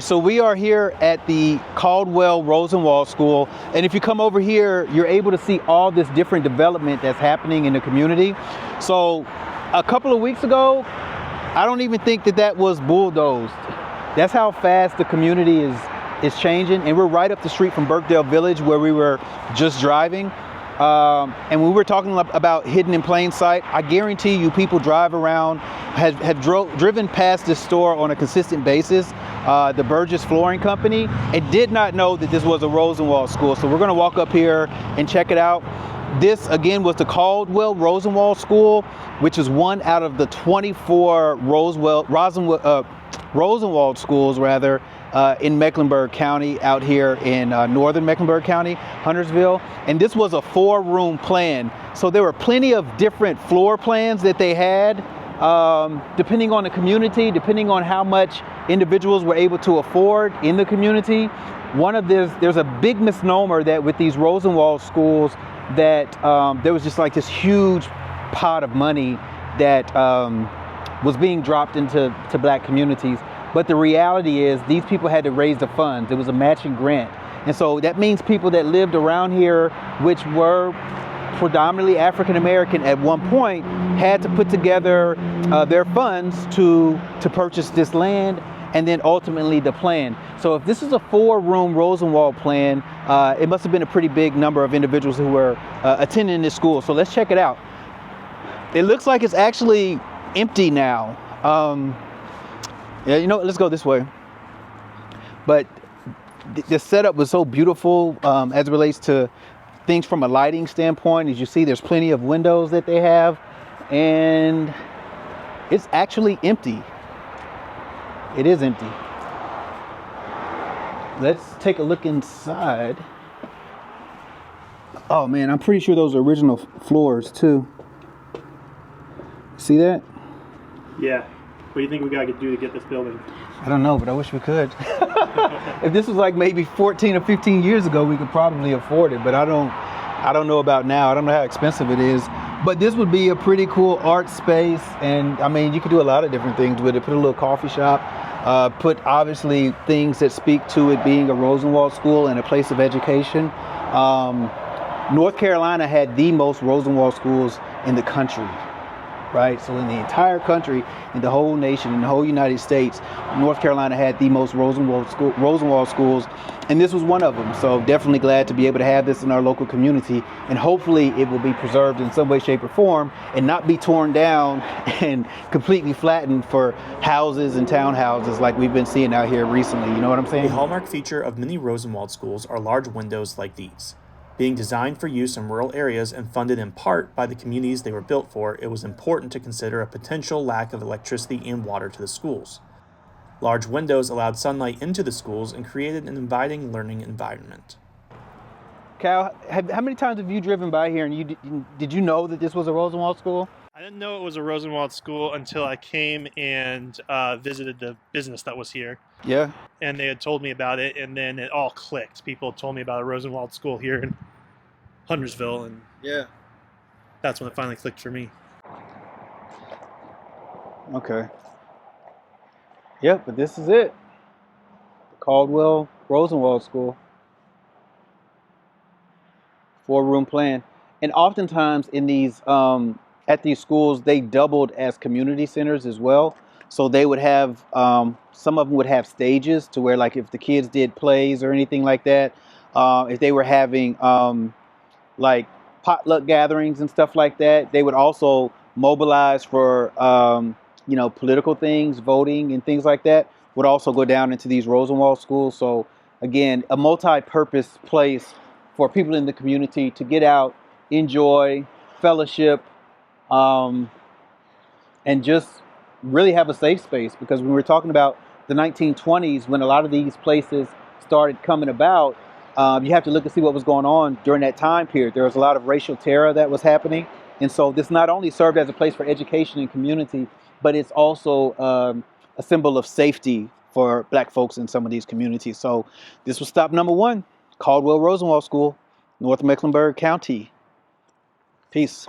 So we are here at the Caldwell Rosenwald School, and if you come over here, you're able to see all this different development that's happening in the community. So a couple of weeks ago, I don't even think that was bulldozed. That's how fast the community is changing, and we're right up the street from Birkdale Village where we were just driving. And when we were talking about hidden in plain sight, I guarantee you people drive around, have driven past this store on a consistent basis, the Burgess Flooring Company, and did not know that this was a Rosenwald school. So we're gonna walk up here and check it out. This again was the Caldwell Rosenwald School, which is one out of the 24 Rosenwald schools rather, in Mecklenburg County, out here in northern Mecklenburg County, Huntersville. And this was a 4-room plan. So there were plenty of different floor plans that they had, depending on the community, depending on how much individuals were able to afford in the community. There's a big misnomer that with these Rosenwald schools that there was just like this huge pot of money that was being dropped into black communities. But the reality is these people had to raise the funds. It was a matching grant. And so that means people that lived around here, which were predominantly African American at one point, had to put together their funds to purchase this land and then ultimately the plan. So if this is a 4-room Rosenwald plan, it must have been a pretty big number of individuals who were attending this school. So let's check it out. It looks like it's actually empty now. Yeah, you know, let's go this way. But the setup was so beautiful as it relates to things from a lighting standpoint. As you see, there's plenty of windows that they have, and it's actually empty. It is empty. Let's take a look inside. Oh man, I'm pretty sure those are original floors too. See that? Yeah. What do you think we gotta do to get this building? I don't know, but I wish we could. If this was like maybe 14 or 15 years ago, we could probably afford it, but I don't know about now. I don't know how expensive it is. But this would be a pretty cool art space, and I mean, you could do a lot of different things with it. Put a little coffee shop, put obviously things that speak to it being a Rosenwald school and a place of education. North Carolina had the most Rosenwald schools in the country. Right, so in the entire country, in the whole nation, in the whole United States, North Carolina had the most Rosenwald schools, and this was one of them. So definitely glad to be able to have this in our local community, and hopefully it will be preserved in some way, shape, or form, and not be torn down and completely flattened for houses and townhouses like we've been seeing out here recently. You know what I'm saying? A hallmark feature of many Rosenwald schools are large windows like these. Being designed for use in rural areas and funded in part by the communities they were built for, it was important to consider a potential lack of electricity and water to the schools. Large windows allowed sunlight into the schools and created an inviting learning environment. Cal, how many times have you driven by here and did you know that this was a Rosenwald school? I didn't know it was a Rosenwald school until I came and visited the business that was here. Yeah. And they had told me about it, and then it all clicked. People told me about a Rosenwald school here in Huntersville, and yeah, that's when it finally clicked for me. Okay. Yep, but this is it. The Caldwell Rosenwald School. 4-room plan. And oftentimes in these at these schools, they doubled as community centers as well. So they would have, some of them would have stages to where, like, if the kids did plays or anything like that, if they were having like potluck gatherings and stuff like that, they would also mobilize for, you know, political things, voting and things like that, would also go down into these Rosenwald schools. So again, a multi-purpose place for people in the community to get out, enjoy, fellowship, and just really have a safe space. Because when we're talking about the 1920s, when a lot of these places started coming about, you have to look and see what was going on during that time period. There was a lot of racial terror that was happening. And so this not only served as a place for education and community, but it's also a symbol of safety for Black folks in some of these communities. So this was stop number 1, Caldwell Rosenwald School, North Mecklenburg County. Peace.